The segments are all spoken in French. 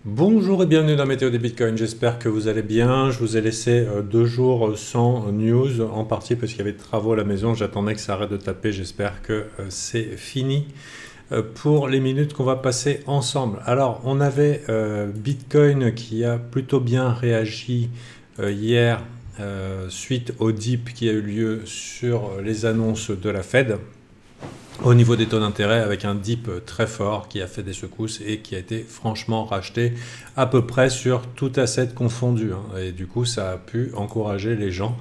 Bonjour et bienvenue dans Météo des Bitcoins, j'espère que vous allez bien. Je vous ai laissé 2 jours sans news, en partie parce qu'il y avait des travaux à la maison, j'attendais que ça arrête de taper, j'espère que c'est fini pour les minutes qu'on va passer ensemble. Alors on avait Bitcoin qui a plutôt bien réagi hier suite au dip qui a eu lieu sur les annonces de la Fed au niveau des taux d'intérêt avec un dip très fort qui a fait des secousses et qui a été franchement racheté à peu près sur tout asset confondu. Et du coup, ça a pu encourager les gens.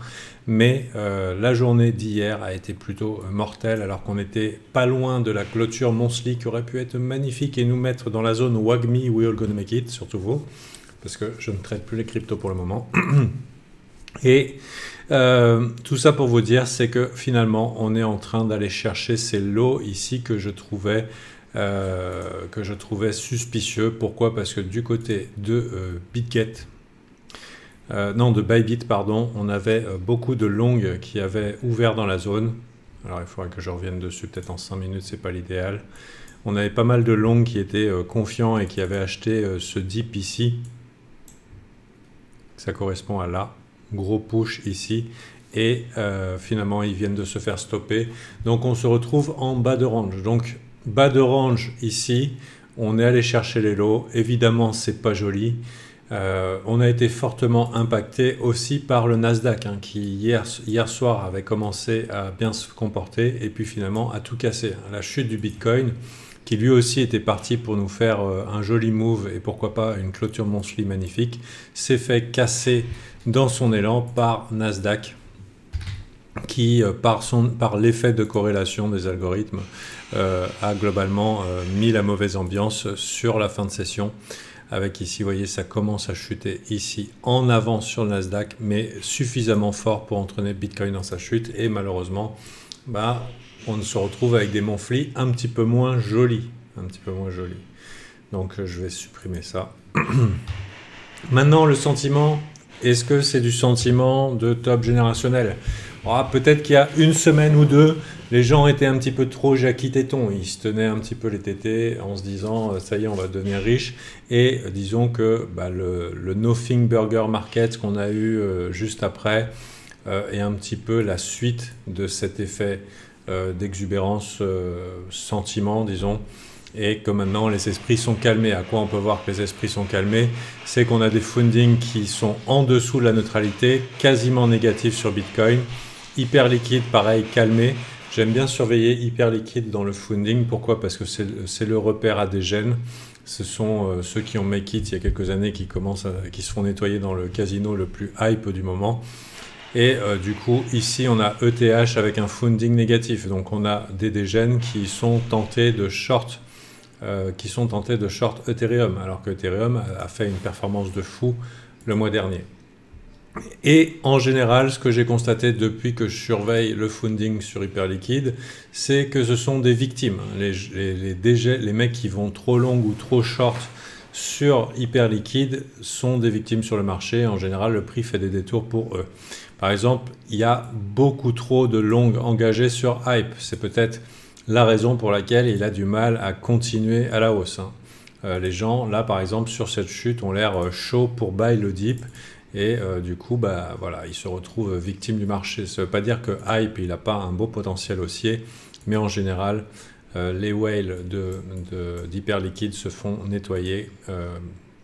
Mais la journée d'hier a été plutôt mortelle alors qu'on était pas loin de la clôture monthly qui aurait pu être magnifique et nous mettre dans la zone WAGMI, we all gonna make it, surtout vous, parce que je ne traite plus les cryptos pour le moment. Et tout ça pour vous dire, c'est que finalement, on est en train d'aller chercher ces lots ici que je trouvais suspicieux. Pourquoi? Parce que du côté de de Bybit, pardon, on avait beaucoup de longs qui avaient ouvert dans la zone. Alors il faudrait que je revienne dessus peut-être en 5 minutes, c'est pas l'idéal. On avait pas mal de longs qui étaient confiants et qui avaient acheté ce dip ici. Ça correspond à là. Gros push ici et finalement ils viennent de se faire stopper, donc on se retrouve en bas de range. Donc bas de range ici, on est allé chercher les lots, évidemment c'est pas joli. On a été fortement impacté aussi par le Nasdaq qui hier soir avait commencé à bien se comporter et puis finalement a tout cassé. La chute du Bitcoin qui lui aussi était parti pour nous faire un joli move et pourquoi pas une clôture monthly magnifique, s'est fait casser dans son élan par Nasdaq qui, par l'effet de corrélation des algorithmes, a globalement mis la mauvaise ambiance sur la fin de session. Avec ici, vous voyez, ça commence à chuter ici en avance sur le Nasdaq, mais suffisamment fort pour entraîner Bitcoin dans sa chute. Et malheureusement, on se retrouve avec des monthly un petit peu moins jolis. Donc, je vais supprimer ça. Maintenant, le sentiment... Est-ce que c'est du sentiment de top générationnel? Peut-être qu'il y a une semaine ou deux, les gens étaient un petit peu trop Jackie Téton. Ils se tenaient un petit peu les tétés en se disant ça y est, on va devenir riche. Et disons que le Nothing Burger Market qu'on a eu juste après est un petit peu la suite de cet effet d'exubérance sentiment, disons. Et que maintenant les esprits sont calmés. À quoi on peut voir que les esprits sont calmés? C'est qu'on a des fundings qui sont en dessous de la neutralité, quasiment négatifs sur Bitcoin. Hyper liquide, pareil, calmé. J'aime bien surveiller hyper liquide dans le funding. Pourquoi? Parce que c'est le repère ADGen. Ce sont ceux qui ont make it il y a quelques années qui se font nettoyer dans le casino le plus hype du moment. Et du coup, ici, on a ETH avec un funding négatif. Donc, on a des DGen qui sont tentés de short Ethereum, alors que Ethereum a fait une performance de fou le mois dernier. Et en général, ce que j'ai constaté depuis que je surveille le funding sur Hyperliquid, c'est que ce sont des victimes. Les mecs qui vont trop long ou trop short sur Hyperliquid sont des victimes sur le marché. En général, le prix fait des détours pour eux. Par exemple, il y a beaucoup trop de longs engagés sur Hype. C'est peut-être la raison pour laquelle il a du mal à continuer à la hausse. Les gens, là par exemple, sur cette chute, ont l'air chauds pour buy le dip. Et du coup, voilà, ils se retrouvent victimes du marché. Ça ne veut pas dire que Hype, il n'a pas un beau potentiel haussier. Mais en général, les whales d'Hyperliquid se font nettoyer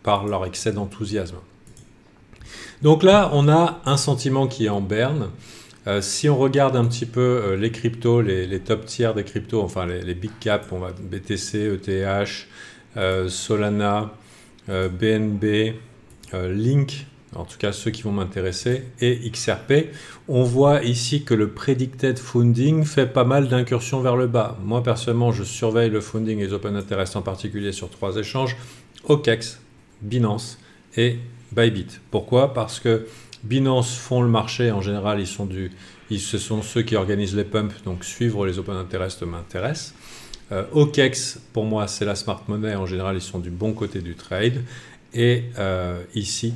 par leur excès d'enthousiasme. Donc là, on a un sentiment qui est en berne. Si on regarde un petit peu les cryptos, les top tiers des cryptos, enfin les big caps, on va BTC, ETH, Solana, BNB, Link, en tout cas ceux qui vont m'intéresser, et XRP, on voit ici que le predicted funding fait pas mal d'incursions vers le bas. Moi personnellement, je surveille le funding et les open interest en particulier sur 3 échanges, OKEx, Binance et Bybit. Pourquoi? Parce que Binance font le marché, en général, ce sont ceux qui organisent les pumps, donc suivre les open interest m'intéresse. OKEx, pour moi, c'est la smart money, en général, ils sont du bon côté du trade. Et ici,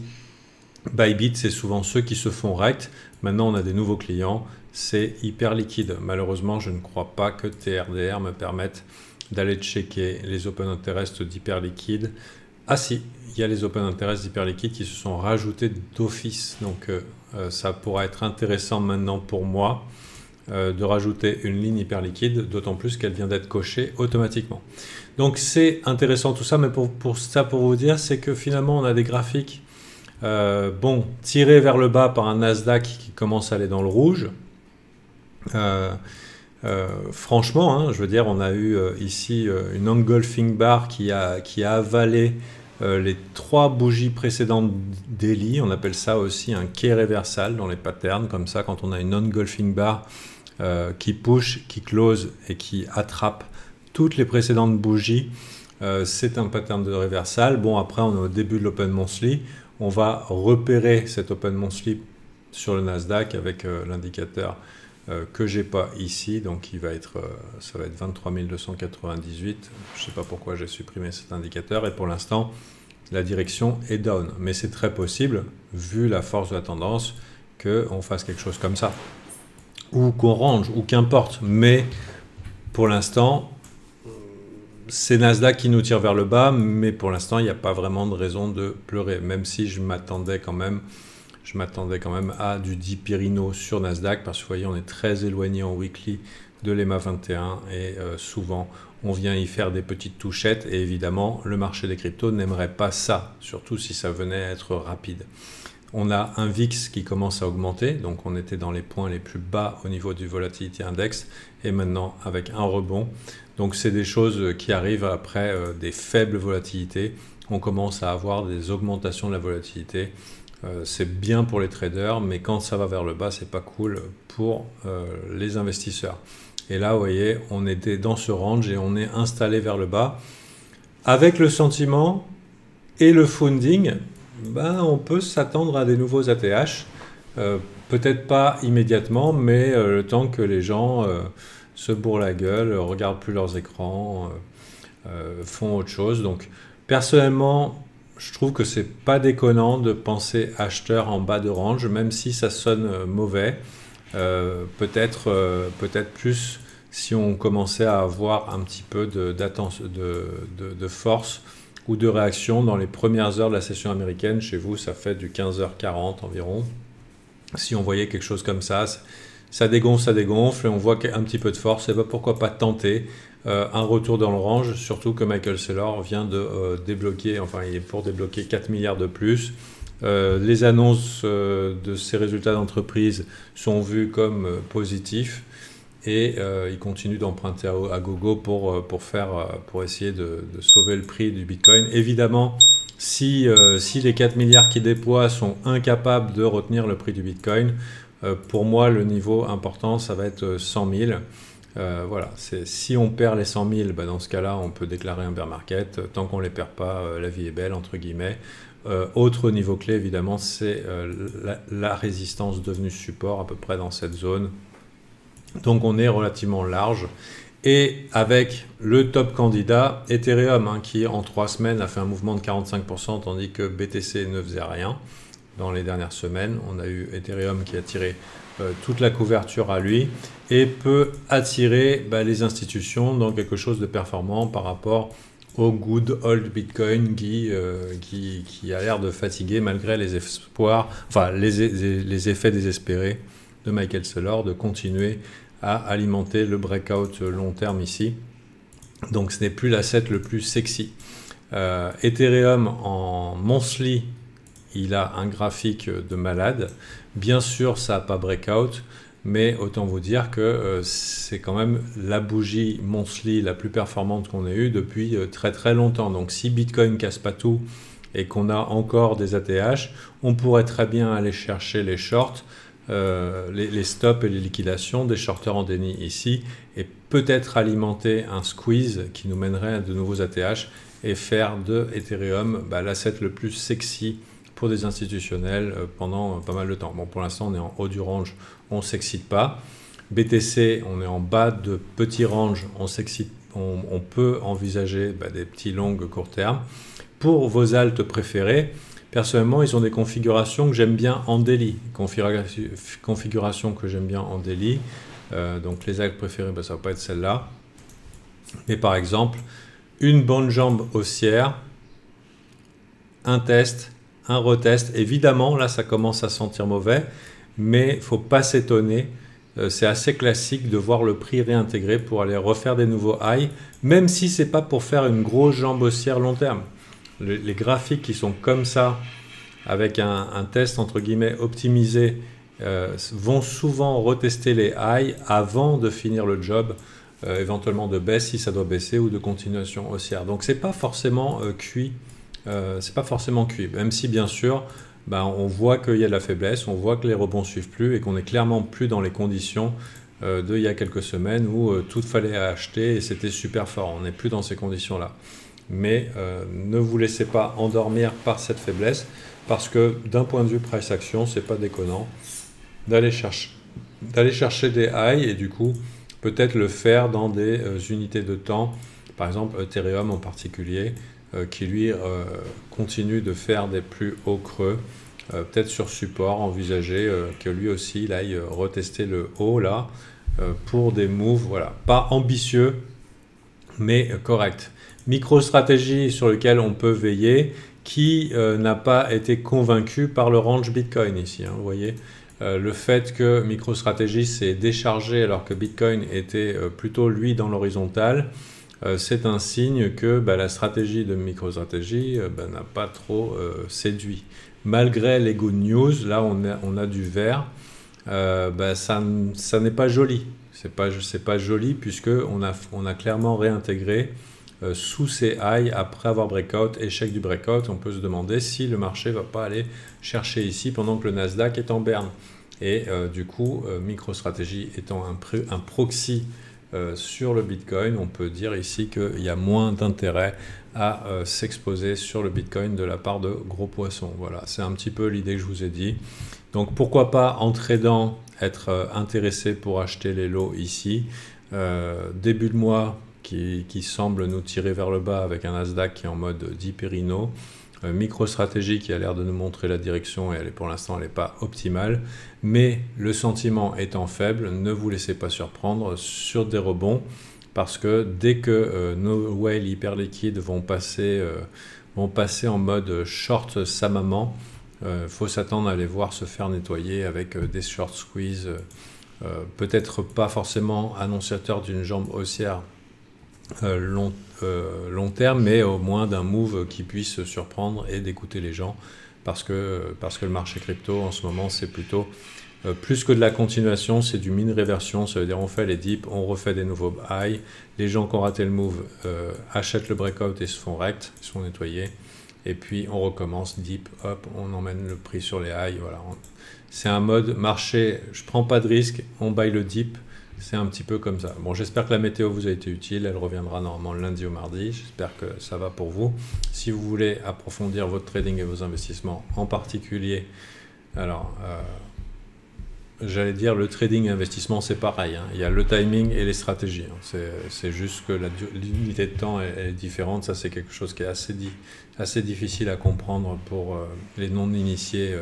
Bybit, c'est souvent ceux qui se font rect. Maintenant, on a des nouveaux clients, c'est hyper liquide. Malheureusement, je ne crois pas que TRDR me permette d'aller checker les open interest d'hyper liquide Ah si, il y a les open interest d'Hyperliquid qui se sont rajoutés d'office. Donc ça pourra être intéressant maintenant pour moi de rajouter une ligne Hyperliquid, d'autant plus qu'elle vient d'être cochée automatiquement. Donc c'est intéressant tout ça, mais pour vous dire, c'est que finalement on a des graphiques tirés vers le bas par un Nasdaq qui commence à aller dans le rouge. Franchement, hein, je veux dire, on a eu ici une engulfing bar qui a avalé les 3 bougies précédentes daily. On appelle ça aussi un quai réversal dans les patterns, comme ça, quand on a une engulfing bar qui push, qui close et qui attrape toutes les précédentes bougies, c'est un pattern de réversal. Bon, après, on est au début de l'Open Monthly. On va repérer cet Open Monthly sur le Nasdaq avec l'indicateur que j'ai pas ici, donc ça va être 23 298. Je sais pas pourquoi j'ai supprimé cet indicateur, et pour l'instant la direction est down, mais c'est très possible, vu la force de la tendance, qu'on fasse quelque chose comme ça, ou qu'on range, ou qu'importe. Mais pour l'instant, c'est Nasdaq qui nous tire vers le bas, mais pour l'instant il n'y a pas vraiment de raison de pleurer, même si je m'attendais quand même à du dipirino sur Nasdaq, parce que vous voyez, on est très éloigné en weekly de l'EMA 21 et souvent on vient y faire des petites touchettes, et évidemment le marché des cryptos n'aimerait pas ça, surtout si ça venait à être rapide. On a un VIX qui commence à augmenter, donc on était dans les points les plus bas au niveau du Volatility Index, et maintenant avec un rebond. Donc c'est des choses qui arrivent après des faibles volatilités. On commence à avoir des augmentations de la volatilité. C'est bien pour les traders, mais quand ça va vers le bas, c'est pas cool pour les investisseurs. Et là, vous voyez, on était dans ce range et on est installé vers le bas. Avec le sentiment et le funding, on peut s'attendre à des nouveaux ATH. Peut-être pas immédiatement, mais le temps que les gens se bourrent la gueule, regardent plus leurs écrans, font autre chose. Donc, personnellement, je trouve que c'est pas déconnant de penser acheteur en bas de range, même si ça sonne mauvais. Peut-être plus si on commençait à avoir un petit peu de force ou de réaction dans les premières heures de la session américaine. Chez vous, ça fait du 15h40 environ. Si on voyait quelque chose comme ça dégonfle et on voit un petit peu de force, et pourquoi pas tenter un retour dans le range, surtout que Michael Saylor vient de débloquer, enfin il est pour débloquer 4 milliards de plus. Les annonces de ces résultats d'entreprise sont vues comme positifs, et il continue d'emprunter à gogo pour essayer de sauver le prix du Bitcoin. Évidemment, si les 4 milliards qu'il déploie sont incapables de retenir le prix du Bitcoin, pour moi le niveau important ça va être 100 000. Voilà, si on perd les 100 000, dans ce cas-là, on peut déclarer un bear market. Tant qu'on ne les perd pas, la vie est belle, entre guillemets. Autre niveau clé, évidemment, c'est la résistance devenue support, à peu près dans cette zone. Donc, on est relativement large. Et avec le top candidat, Ethereum, qui en 3 semaines a fait un mouvement de 45%, tandis que BTC ne faisait rien. Dans les dernières semaines, on a eu Ethereum qui a tiré toute la couverture à lui et peut attirer les institutions dans quelque chose de performant par rapport au good old Bitcoin qui a l'air de fatiguer malgré les espoirs, enfin les effets désespérés de Michael Saylor de continuer à alimenter le breakout long terme ici. Donc ce n'est plus l'asset le plus sexy. Ethereum en monthly, il a un graphique de malade. Bien sûr, ça n'a pas breakout, mais autant vous dire que c'est quand même la bougie monthly la plus performante qu'on ait eue depuis très très longtemps. Donc si Bitcoin casse pas tout et qu'on a encore des ATH, on pourrait très bien aller chercher les shorts, les stops et les liquidations des shorters en déni ici, et peut-être alimenter un squeeze qui nous mènerait à de nouveaux ATH et faire de Ethereum l'asset le plus sexy pour des institutionnels pendant pas mal de temps. Bon, pour l'instant, on est en haut du range, on ne s'excite pas. BTC, on est en bas de petits range, on peut envisager des petits longs court terme. Pour vos altes préférées, personnellement, ils ont des configurations que j'aime bien en daily. Configuration que j'aime bien en daily. Donc les altes préférées, ça ne va pas être celle-là. Mais par exemple, une bonne jambe haussière un test, un retest. Évidemment, là, ça commence à sentir mauvais, mais il ne faut pas s'étonner. C'est assez classique de voir le prix réintégré pour aller refaire des nouveaux highs, même si ce n'est pas pour faire une grosse jambe haussière long terme. Les graphiques qui sont comme ça, avec un test entre guillemets optimisé, vont souvent retester les highs avant de finir le job, éventuellement de baisse si ça doit baisser ou de continuation haussière. Donc c'est pas forcément cuit, même si bien sûr on voit qu'il y a de la faiblesse, on voit que les rebonds suivent plus et qu'on n'est clairement plus dans les conditions d'il y a quelques semaines où tout fallait acheter et c'était super fort. On n'est plus dans ces conditions-là. Mais ne vous laissez pas endormir par cette faiblesse parce que d'un point de vue price action, c'est pas déconnant d'aller chercher des highs et du coup peut-être le faire dans des unités de temps, par exemple Ethereum en particulier, qui lui continue de faire des plus hauts creux, peut-être sur support, envisager que lui aussi il aille retester le haut là pour des moves, voilà, pas ambitieux mais correct. Micro-stratégie sur lequel on peut veiller, qui n'a pas été convaincu par le range Bitcoin ici, hein, vous voyez. Le fait que MicroStrategy s'est déchargé alors que Bitcoin était plutôt lui dans l'horizontale, c'est un signe que la stratégie de MicroStrategy n'a pas trop séduit. Malgré les good news, là on a du vert, ça n'est pas joli. C'est pas joli puisque on a clairement réintégré sous ces highs après avoir breakout, échec du breakout. On peut se demander si le marché ne va pas aller chercher ici pendant que le Nasdaq est en berne. Et du coup, MicroStrategy étant un proxy sur le Bitcoin, on peut dire ici qu'il y a moins d'intérêt à s'exposer sur le Bitcoin de la part de gros poissons. Voilà, c'est un petit peu l'idée que je vous ai dit. Donc pourquoi pas en tradant être intéressé pour acheter les lots ici. Début de mois qui semble nous tirer vers le bas avec un Nasdaq qui est en mode dipérino. MicroStrategy qui a l'air de nous montrer la direction et pour l'instant elle n'est pas optimale. Mais le sentiment étant faible, ne vous laissez pas surprendre sur des rebonds parce que dès que nos whales hyper liquides vont passer en mode short sa maman, faut s'attendre à les voir se faire nettoyer avec des short squeeze, peut-être pas forcément annonciateur d'une jambe haussière long terme, mais au moins d'un move qui puisse surprendre et d'écouter les gens parce que le marché crypto en ce moment c'est plutôt plus que de la continuation, c'est du mean réversion, ça veut dire on fait les dips, on refait des nouveaux highs, les gens qui ont raté le move achètent le breakout et se font rect, ils se font nettoyer. Et puis on recommence, deep, hop, on emmène le prix sur les highs. Voilà. C'est un mode marché, je prends pas de risque, on buy le deep, c'est un petit peu comme ça. Bon, j'espère que la météo vous a été utile, elle reviendra normalement le lundi au mardi, j'espère que ça va pour vous. Si vous voulez approfondir votre trading et vos investissements, en particulier, alors j'allais dire le trading et investissement c'est pareil, hein. Il y a le timing et les stratégies, hein. C'est juste que l'unité de temps est différente, ça c'est quelque chose qui est assez difficile à comprendre pour les non-initiés,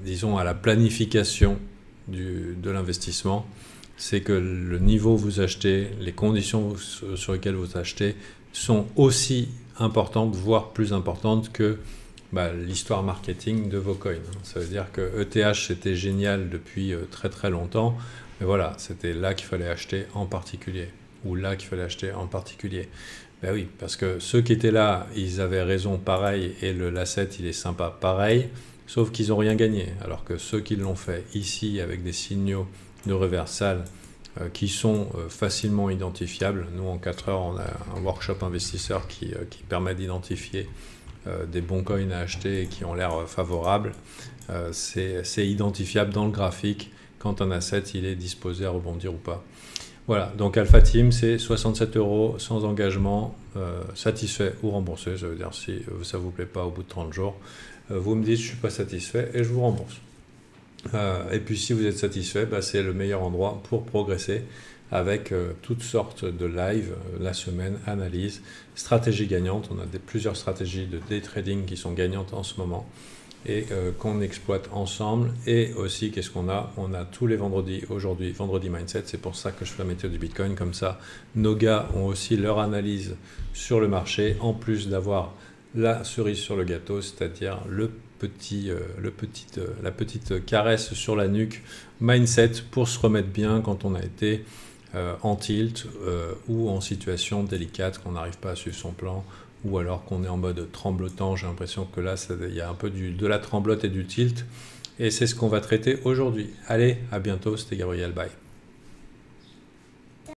disons à la planification de l'investissement. C'est que le niveau où vous achetez, les conditions sur lesquelles vous achetez sont aussi importantes, voire plus importantes que l'histoire marketing de vos coins. Ça veut dire que ETH c'était génial depuis très très longtemps, mais voilà, c'était là qu'il fallait acheter en particulier, ou là qu'il fallait acheter en particulier. Ben oui, parce que ceux qui étaient là, ils avaient raison pareil, et l'asset il est sympa pareil, sauf qu'ils n'ont rien gagné, alors que ceux qui l'ont fait ici avec des signaux de reversal qui sont facilement identifiables. Nous en 4 heures on a un workshop investisseur qui permet d'identifier des bons coins à acheter et qui ont l'air favorables. C'est identifiable dans le graphique quand un asset il est disposé à rebondir ou pas. Voilà, donc Alpha Team c'est 67 € sans engagement, satisfait ou remboursé. Ça veut dire si ça ne vous plaît pas au bout de 30 jours, vous me dites je ne suis pas satisfait et je vous rembourse. Et puis si vous êtes satisfait, c'est le meilleur endroit pour progresser avec toutes sortes de live, la semaine, analyse, stratégie gagnante. On a plusieurs stratégies de day trading qui sont gagnantes en ce moment et qu'on exploite ensemble. Et aussi, qu'est-ce qu'on a? On a tous les vendredis, aujourd'hui, vendredi mindset. C'est pour ça que je fais la météo du Bitcoin. Comme ça, nos gars ont aussi leur analyse sur le marché, en plus d'avoir la cerise sur le gâteau, c'est-à-dire la petite caresse sur la nuque, mindset pour se remettre bien quand on a été en tilt ou en situation délicate, qu'on n'arrive pas à suivre son plan, ou alors qu'on est en mode tremblotant. J'ai l'impression que là, il y a un peu de la tremblote et du tilt. Et c'est ce qu'on va traiter aujourd'hui. Allez, à bientôt, c'était Gabriel, bye.